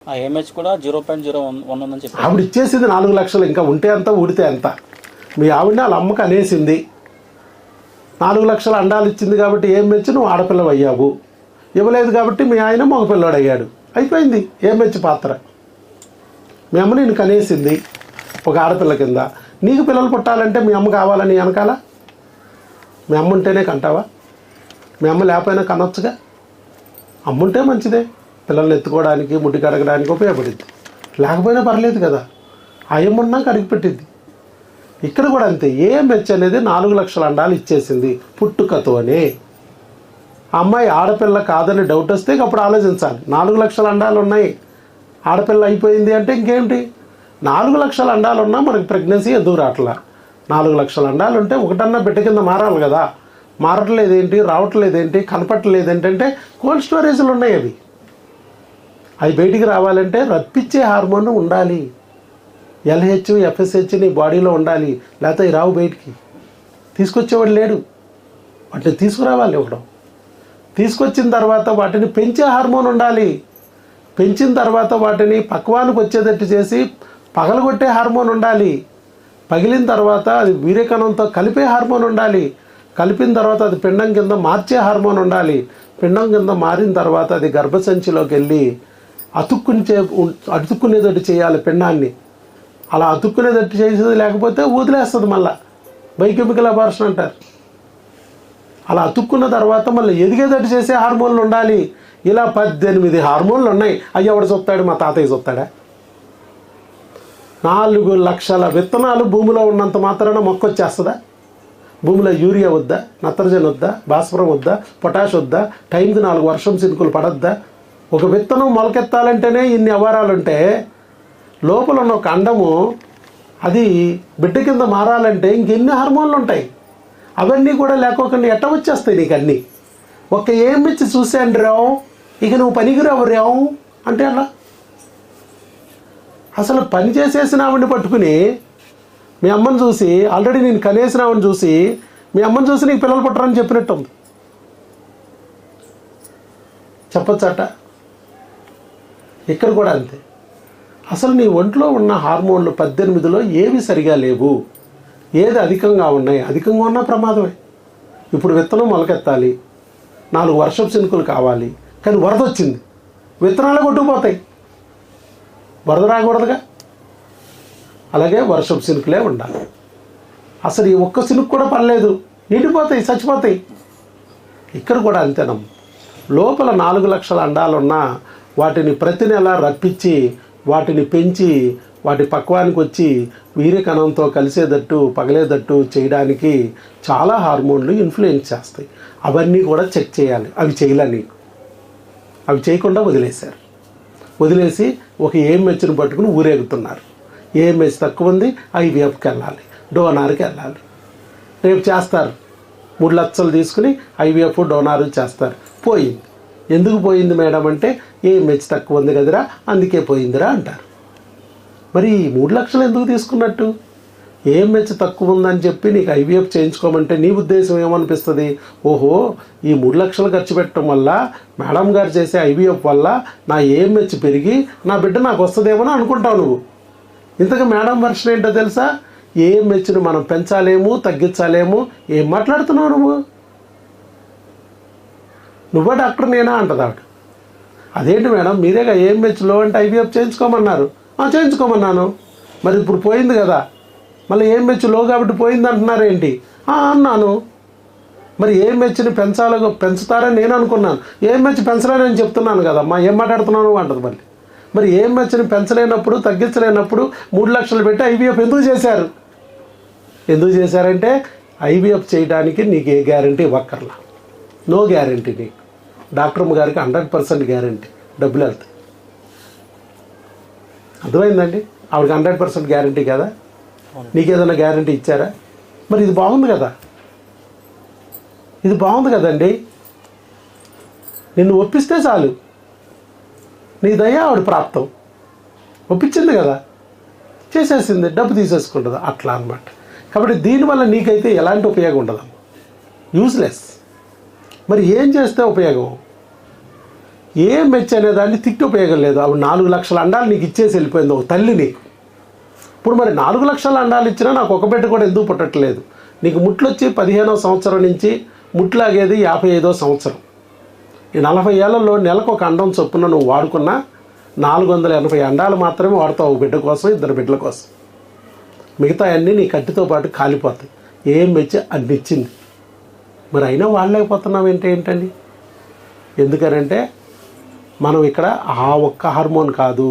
ఆ ఏఎంహెచ్ కూడా 0.01 ఉందని చెప్పి ఆవిడ ఇచ్చేసింది 4 లక్షలు. ఇంకా ఉంటే అంత ఊడితే అంత. మీ ఆవిడని వాళ్ళ అమ్మకి అనేసింది, 4 లక్షల అండాలు ఇచ్చింది కాబట్టి ఏఎంహెచ్ నువ్వు ఆడపిల్లవు అయ్యావు. ఇవ్వలేదు కాబట్టి మీ ఆయన మగపిల్లాడు అయ్యాడు. అయిపోయింది ఏఎంహెచ్ పాత్ర. మీ అమ్మ నేను కనేసింది ఒక ఆడపిల్ల కింద. నీకు పిల్లలు పుట్టాలంటే మీ అమ్మ కావాలని వెనకాల మీ అమ్మ ఉంటేనే కంటావా? మీ అమ్మ లేకపోయినా కనొచ్చుగా. అమ్ముంటే మంచిదే, పిల్లల్ని ఎత్తుకోవడానికి ముడ్డి కడగడానికి ఉపయోగపడింది. లేకపోయినా పర్లేదు కదా, అయ్యమ్మన్నా కడిగి పెట్టింది. ఇక్కడ కూడా అంతే. ఏఎంహెచ్ అనేది 4 లక్షల అండాలు ఇచ్చేసింది పుట్టుకతోనే. ఆ అమ్మాయి ఆడపిల్ల కాదని డౌట్ వస్తే అప్పుడు ఆలోచించాలి. 4 లక్షల అండాలు ఉన్నాయి, ఆడపిల్ల అయిపోయింది అంటే ఇంకేంటి? 4 లక్షల అండాలు ఉన్నా మనకి ప్రెగ్నెన్సీ ఎందుకు రావట్లా? 4 లక్షల అండాలు ఉంటే ఒకటన్నా బిడ్డ కింద మారాలి కదా. మారట్లేదేంటి, రావట్లేదేంటి, కనపట్టలేదేంటంటే కోల్డ్ స్టోరేజ్లు ఉన్నాయి. అవి బయటికి రావాలంటే రప్పించే హార్మోన్ ఉండాలి. ఎల్హెచ్ ఎఫ్ఎస్హెచ్ నీ బాడీలో ఉండాలి, లేకపోతే అవి రావు బయటికి. తీసుకొచ్చేవాడు లేడు, వాటిని తీసుకురావాలి ఒకడు. తీసుకొచ్చిన తర్వాత వాటిని పెంచే హార్మోన్ ఉండాలి. పెంచిన తర్వాత వాటిని పక్వానికి వచ్చేటట్టు చేసి పగలగొట్టే హార్మోన్ ఉండాలి. పగిలిన తర్వాత అది వీర్యకణంతో కలిపే హార్మోన్ ఉండాలి. కలిపిన తర్వాత అది పిండం కింద మార్చే హార్మోన్ ఉండాలి. పిండం కింద మారిన తర్వాత అది గర్భసంచిలోకి వెళ్ళి అతుక్కునేటట్టు చేయాలి పిండాన్ని. అలా అతుక్కునేటట్టు చేసేది లేకపోతే వదిలేస్తుంది. మళ్ళీ బయోకెమికల్ అబార్షన్ అంటారు. అలా అతుక్కున్న తర్వాత మళ్ళీ ఎదిగేటట్టు చేసే హార్మోన్లు ఉండాలి. ఇలా 18 హార్మోన్లు ఉన్నాయి. అయ్యి ఎవడు చూస్తాడు? మా తాతయ్య చూస్తాడా? 4 లక్షల విత్తనాలు భూమిలో ఉన్నంత మాత్రాన మొక్క వచ్చేస్తుందా? భూమిలో యూరియా వద్దా, నత్రజని వద్దా, భాస్వరం వద్దా, పొటాష్ వద్దా, టైంకి 4 వర్షం చినుకులు పడద్దా? ఒక విత్తనం మొలకెత్తాలంటేనే ఇన్ని అవారాలుంటే లోపల ఉన్న ఒక అండము అది బిడ్డ కింద మారాలంటే ఇంకెన్ని హార్మోన్లు ఉంటాయి. అవన్నీ కూడా లేకోకుండా ఎట్ట వచ్చేస్తాయి నీకు అన్నీ? ఒక ఏమిచ్చి చూశాను రావు, ఇక నువ్వు పనికిరావు రావు అంటే అలా. అసలు పని చేసేసిన ఆవిడని పట్టుకుని మీ అమ్మని చూసి, ఆల్రెడీ నేను కనేసిన ఆవిడని చూసి మీ అమ్మని చూసి నీకు పిల్లలు పుట్టరని చెప్పినట్టు ఉంది. చెప్పచ్చట. ఇక్కడ కూడా అంతే. అసలు నీ ఒంట్లో ఉన్న హార్మోన్లు 18లో ఏవి సరిగా లేవు, ఏది అధికంగా ఉన్నాయి. అధికంగా ఉన్నా ప్రమాదమే. ఇప్పుడు విత్తనం మొలకెత్తాలి, 4 వర్షపు చినుకులు కావాలి, కానీ వరద వచ్చింది, విత్తనాలు కొట్టుకుపోతాయి. వరద రాకూడదుగా. అలాగే వర్షపు చినుకులే ఉండాలి. అసలు ఈ ఒక్క చినుకు కూడా పర్లేదు, నిండిపోతాయి, చచ్చిపోతాయి. ఇక్కడ కూడా అంతేనమ్మ. లోపల 4 లక్షల అండాలున్నా వాటిని ప్రతి నెల రప్పించి వాటిని పెంచి వాటి పక్వానికి వచ్చి వీర్యకణంతో కలిసేటట్టు పగలేటట్టు చేయడానికి చాలా హార్మోన్లు ఇన్ఫ్లుయెన్స్ చేస్తాయి. అవన్నీ కూడా చెక్ చేయాలి. అవి చేయలే నీకు. అవి చేయకుండా వదిలేశారు. వదిలేసి ఒక ఏఎంహెచ్ని పట్టుకుని ఊరేగుతున్నారు. ఏఎంహెచ్ తక్కువ ఉంది, ఐవీఎఫ్కి వెళ్ళాలి, డోనార్కి వెళ్ళాలి. రేపు చేస్తారు, 3 లక్షలు తీసుకుని ఐవీఎఫ్ డోనార్ చేస్తారు. పోయింది. ఎందుకు పోయింది మేడం అంటే ఏఎంహెచ్ తక్కువ ఉంది కదరా అందుకే పోయిందిరా అంటారు. మరి ఈ 3 లక్షలు ఎందుకు తీసుకున్నట్టు? ఏఎంహెచ్ తక్కువ ఉందని చెప్పి నీకు ఐవీఎఫ్ చేయించుకోమంటే నీ ఉద్దేశం ఏమనిపిస్తుంది? ఓహో, ఈ 3 లక్షలు ఖర్చు పెట్టడం వల్ల, మేడం గారు చేసే ఐవీఎఫ్ వల్ల నా ఏఎంహెచ్ పెరిగి నా బిడ్డ నాకు వస్తుందేమో అనుకుంటావు నువ్వు. ఇంతగా మేడం వర్షన్ ఏంటో తెలుసా? ఏఎంహెచ్ని మనం పెంచాలేము, తగ్గించాలేము. ఏం మాట్లాడుతున్నావు నువ్వు? నువ్వే డాక్టర్ నేనా అంటది ఆవిడ. అదేంటి మేడం మీరేగా ఏఎంహెచ్ లో అంటే ఐవీఎఫ్ చేయించుకోమన్నారు. చేయించుకోమన్నాను. మరి ఇప్పుడు పోయింది కదా, మళ్ళీ ఏఎంహెచ్ లో కాబట్టి పోయింది అంటున్నారేంటి అన్నాను. మరి ఏఎంహెచ్ని పెంచుతారని నేను అనుకున్నాను. ఏఎంహెచ్ పెంచలేనని చెప్తున్నాను కదమ్మా, ఏం మాట్లాడుతున్నాను అంటది. మరి ఏఎంహెచ్ని పెంచలేనప్పుడు, తగ్గించలేనప్పుడు 3 లక్షలు పెట్టి ఐవీఎఫ్ ఎందుకు చేశారు? ఎందుకు చేశారంటే ఐవీఎఫ్ చేయడానికి నీకు ఏ గ్యారంటీ ఇవ్వక్కర్లా. నో గ్యారంటీ నీకు. డాక్టర్ గారికి 100% గ్యారంటీ, డబ్బులు వెళ్తాయి. అర్థమైందండి? ఆవిడకి 100% గ్యారంటీ కదా. నీకేదైనా గ్యారంటీ ఇచ్చారా? మరి ఇది బాగుంది కదా, ఇది బాగుంది కదండి. నిన్ను ఒప్పిస్తే చాలు, నీ దయ ఆవిడ ప్రాప్తం. ఒప్పించింది కదా, చేసేసింది, డబ్బు తీసేసుకుంటుంది. అట్లా అనమాట. కాబట్టి దీనివల్ల నీకైతే ఎలాంటి ఉపయోగం ఉండదు, యూజ్లెస్. మరి ఏం చేస్తే ఉపయోగం? ఏఎంహెచ్ అనేదాన్ని తిట్టి ఉపయోగం లేదు. అవి 4 లక్షల అండాలు నీకు ఇచ్చేసి వెళ్ళిపోయింది ఒక తల్లి నీకు. ఇప్పుడు మరి 4 లక్షల అండాలు ఇచ్చినా నాకు ఒక బిడ్డ కూడా ఎందుకు పుట్టట్లేదు? నీకు ముట్లు వచ్చి 15వ సంవత్సరం నుంచి ముట్లాగేది 55వ సంవత్సరం. ఈ 40 ఏళ్లలో నెలకు ఒక అండం చొప్పున నువ్వు వాడుకున్నా 480 అండాలు మాత్రమే వాడతావు ఒక బిడ్డ కోసం, 2 బిడ్డల కోసం. మిగతా అన్నీ నీ కట్టితో పాటు కాలిపోతాయి. ఏఎంహెచ్ అన్ని ఇచ్చింది, మరి అయినా వాడలేకపోతున్నాం ఏంటండి? ఎందుకనంటే మనం ఇక్కడ ఆ ఒక్క హార్మోన్ కాదు,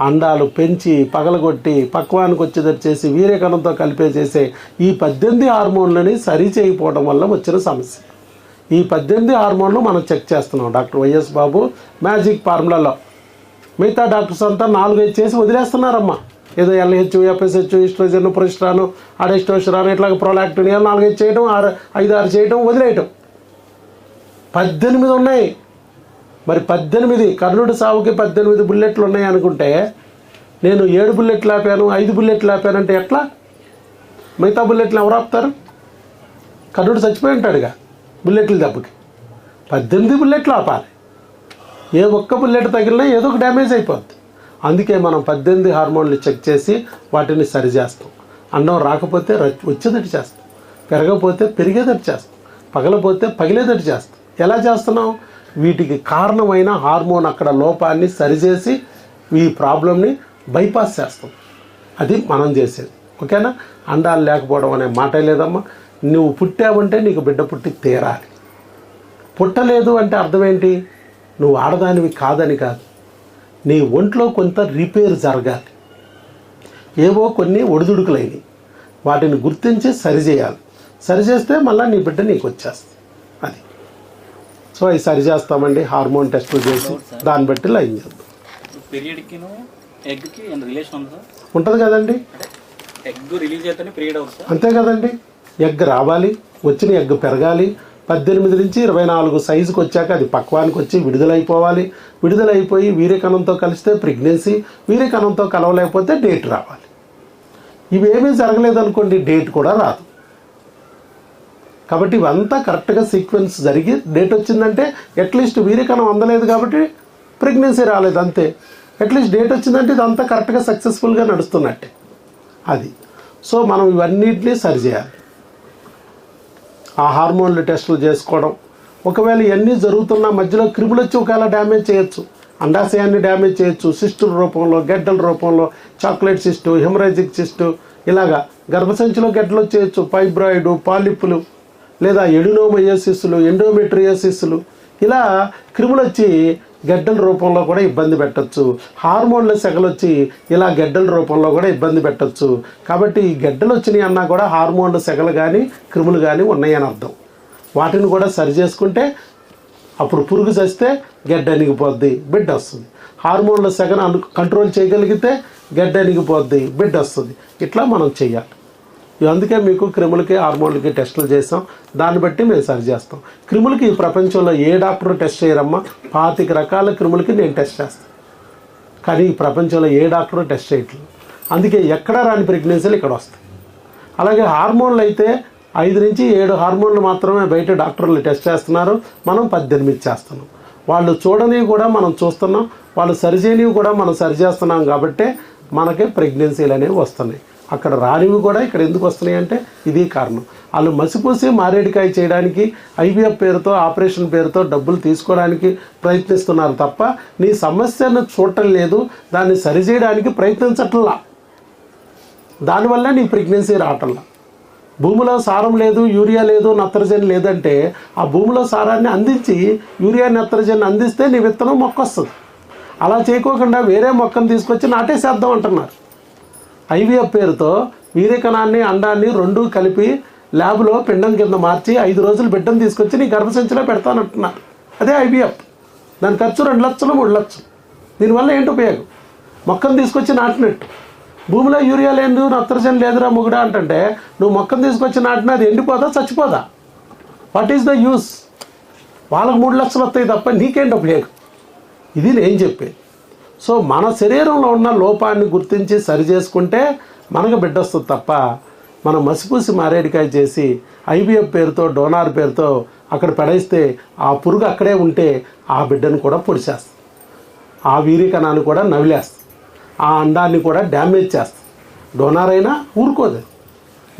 అండాలు పెంచి పగలగొట్టి పక్వానికి వచ్చేదట్టు చేసి వీర్యకణంతో కలిపే చేసే ఈ 18 హార్మోన్లని సరి చేయకపోవడం వల్ల వచ్చిన సమస్య. ఈ 18 హార్మోన్లు మనం చెక్ చేస్తున్నాం డాక్టర్ వైఎస్ బాబు మ్యాజిక్ ఫార్ములాలో. మిగతా డాక్టర్స్ అంతా 4-5 చేసి వదిలేస్తున్నారమ్మా. ఏదో ఎల్హెచ్, ఎఫ్ఎస్హెచ్, ఈస్ట్రోజన్, ప్రొజెస్టరాన్, అడెస్టోస్టెరాన్, ఇట్లా ప్రొలాక్టిన్ 4-5 చేయడం, 5-6 చేయడం, వదిలేయటం. 18 ఉన్నాయి. మరి 18 కర్ణుడి సావుకి 18 బుల్లెట్లు ఉన్నాయి అనుకుంటే నేను 7 బుల్లెట్లు ఆపాను, 5 బుల్లెట్లు ఆపానంటే ఎట్లా? మిగతా బుల్లెట్లు ఎవరు ఆపుతారు? కర్ణుడు చచ్చిపోయి ఉంటాడుగా బుల్లెట్ల దెబ్బకి. 18 బుల్లెట్లు ఆపాలి. ఏ ఒక్క బుల్లెట్ తగిలినా ఏదో ఒక డ్యామేజ్ అయిపోద్ది. అందుకే మనం 18 హార్మోన్లు చెక్ చేసి వాటిని సరిచేస్తాం. అండం రాకపోతే వచ్చేదట్టు చేస్తాం, పెరగకపోతే పెరిగేదట్టు చేస్తాం, పగలపోతే పగిలేదట్టు చేస్తాం. ఎలా చేస్తున్నాం? వీటికి కారణమైన హార్మోన్ అక్కడ లోపాన్ని సరిచేసి ఈ ప్రాబ్లంని బైపాస్ చేస్తాం. అది మనం చేసేది. ఓకేనా? అండాలు లేకపోవడం అనే మాటే లేదమ్మా. నువ్వు పుట్టావంటే నీకు బిడ్డ పుట్టి తీరాలి. పుట్టలేదు అంటే అర్థం ఏంటి? నువ్వు ఆడదానివి కాదని కాదు, నీ ఒంట్లో కొంత రిపేర్ జరగాలి. ఏవో కొన్ని ఒడిదుడుకులైనవి, వాటిని గుర్తించి సరిచేయాలి. సరిచేస్తే మళ్ళీ నీ బిడ్డ నీకు వచ్చేస్తుంది. అది సో అవి సరి చేస్తామండి. హార్మోన్ టెస్టులు చేసి దాన్ని బట్టి లైన్ చేద్దాం. పీరియడ్కి ఎగ్కి రిలేషన్ ఉందా? ఉంటుంది కదండి. ఎగ్ రిలీజ్ అయితేనే పీరియడ్ అవుతుంది. అంతే కదండి. ఎగ్ రావాలి, వచ్చిన ఎగ్ పెరగాలి. 18 నుంచి 24 సైజుకి వచ్చాక అది పక్వానికి వచ్చి విడుదలైపోవాలి. విడుదలైపోయి వీర్యకణంతో కలిస్తే ప్రెగ్నెన్సీ, వీర్యకణంతో కలవలేకపోతే డేట్ రావాలి. ఇవేమీ జరగలేదనుకోండి, డేట్ కూడా రాదు. కాబట్టి ఇవంతా కరెక్ట్గా సీక్వెన్స్ జరిగి డేట్ వచ్చిందంటే అట్లీస్ట్ వీర్యకణం అందలేదు కాబట్టి ప్రెగ్నెన్సీ రాలేదు, అంతే. అట్లీస్ట్ డేట్ వచ్చిందంటే ఇదంతా కరెక్ట్గా సక్సెస్ఫుల్గా నడుస్తున్నట్టే. అది సో మనం ఇవన్నిటినీ సరిచేయాలి. ఆ హార్మోన్లు టెస్టులు చేసుకోవడం. ఒకవేళ ఇవన్నీ జరుగుతున్న మధ్యలో క్రిములు వచ్చి ఒకవేళ డ్యామేజ్ చేయొచ్చు, అండాశయాన్ని డ్యామేజ్ చేయొచ్చు. సిస్టుల రూపంలో, గడ్డల రూపంలో, చాక్లెట్ సిస్టు, హెమరేజిక్ సిస్టు, ఇలాగా గర్భసంచిలో గడ్డలు వచ్చేయచ్చు, ఫైబ్రాయిడ్, పాలిప్పులు, లేదా ఎడినోమయోసిస్లు, ఎండోమెట్రియోసిస్లు, ఇలా క్రిములు వచ్చి గడ్డల రూపంలో కూడా ఇబ్బంది పెట్టచ్చు. హార్మోన్ల సెగలు వచ్చి ఇలా గడ్డల రూపంలో కూడా ఇబ్బంది పెట్టచ్చు. కాబట్టి ఈ గడ్డలు వచ్చినాయి అన్నా కూడా హార్మోన్ల సెగలు కానీ క్రిములు కానీ ఉన్నాయని అర్థం. వాటిని కూడా సరి చేసుకుంటే అప్పుడు పురుగు చేస్తే గడ్డ అణిగిపోద్ది, బిడ్డ వస్తుంది. హార్మోన్ల సెగను కంట్రోల్ చేయగలిగితే గడ్డ అణిగిపోద్ది, బిడ్డ వస్తుంది. ఇట్లా మనం చెయ్యాలి. అందుకే మీకు క్రిములకి హార్మోన్లకి టెస్టులు చేస్తాం. దాన్ని బట్టి మేము సరి చేస్తాం. క్రిములకి ఈ ప్రపంచంలో ఏ డాక్టర్ టెస్ట్ చేయరమ్మా. 25 రకాల క్రిములకి నేను టెస్ట్ చేస్తాను, కానీ ఈ ప్రపంచంలో ఏ డాక్టరు టెస్ట్ చేయట్లేదు. అందుకే ఎక్కడ రాని ప్రెగ్నెన్సీలు ఇక్కడ వస్తాయి. అలాగే హార్మోన్లు అయితే 5 నుంచి 7 హార్మోన్లు మాత్రమే బయట డాక్టర్లు టెస్ట్ చేస్తున్నారు, మనం 18 చేస్తున్నాం. వాళ్ళు చూడనివి కూడా మనం చూస్తున్నాం, వాళ్ళు సరిచేయనివి కూడా మనం సరిచేస్తున్నాం. కాబట్టే మనకి ప్రెగ్నెన్సీలు అనేవి వస్తున్నాయి. అక్కడ రానివి కూడా ఇక్కడ ఎందుకు వస్తున్నాయి అంటే ఇది కారణం. వాళ్ళు మసిపూసి మారేడికాయ చేయడానికి ఐవీఎఫ్ పేరుతో, ఆపరేషన్ పేరుతో డబ్బులు తీసుకోవడానికి ప్రయత్నిస్తున్నారు తప్ప నీ సమస్యను చూడటం లేదు, దాన్ని సరిచేయడానికి ప్రయత్నించట్లా. దానివల్ల నీ ప్రెగ్నెన్సీ రావటంలా. భూమిలో సారం లేదు, యూరియా లేదు, నత్రజని లేదంటే ఆ భూమిలో సారాన్ని అందించి యూరియా నత్రజని అందిస్తే నీ విత్తనం మొక్క వస్తుంది. అలా చేయకోకుండా వేరే మొక్కను తీసుకొచ్చి నాటేసేద్దాం అంటున్నారు. ఐవీఎఫ్ పేరుతో వీర్యకణాన్ని, అండాన్ని రెండూ కలిపి ల్యాబ్లో పిండం కింద మార్చి 5 రోజులు బిడ్డను తీసుకొచ్చి నీ గర్భసంచిలో పెడతానంటున్నారు. అదే ఐవీఎఫ్. దాని ఖర్చు 2 లక్షలు 3 లక్షలు. దీనివల్ల ఏంటి ఉపయోగం? మొక్కను తీసుకొచ్చి నాటినట్టు. భూమిలో యూరియా లేదు, నత్రజని లేదురా మొగుడా అంటే నువ్వు మొక్కను తీసుకొచ్చి నాటినా అది ఎండిపోదా, చచ్చిపోదా? What is the use? వాళ్ళకు 3 లక్షలు వస్తాయి తప్ప నీకేంటి ఉపయోగం? ఇది నేను చెప్పేది. సో మన శరీరంలో ఉన్న లోపాన్ని గుర్తించి సరి చేసుకుంటే మనకు బిడ్డ వస్తుంది తప్ప మనం మసిపూసి మారేడికాయ చేసి ఐవీఎఫ్ పేరుతో, డోనార్ పేరుతో అక్కడ పడేస్తే ఆ పురుగు అక్కడే ఉంటే ఆ బిడ్డను కూడా పొడిచేస్తుంది, ఆ వీర్యకణాన్ని కూడా నవిలేస్తుంది, ఆ అండాన్ని కూడా డ్యామేజ్ చేస్తుంది. డోనార్ అయినా ఊరుకోదు.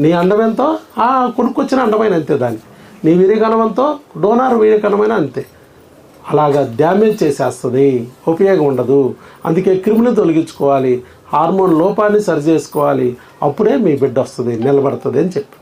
నీ అండం ఎంతో ఆ కొనుక్కొచ్చిన అండమైన అంతే, దాన్ని నీ వీర్యకణం ఎంతో డోనార్ వీర్యకణమైన అంతే. అలాగా డ్యామేజ్ చేసేస్తుంది, ఉపయోగం ఉండదు. అందుకే క్రిములు తొలగించుకోవాలి, హార్మోన్ లోపాన్ని సరి చేసుకోవాలి, అప్పుడే మీ బిడ్డ వస్తుంది, నిలబడుతుంది అని చెప్పి.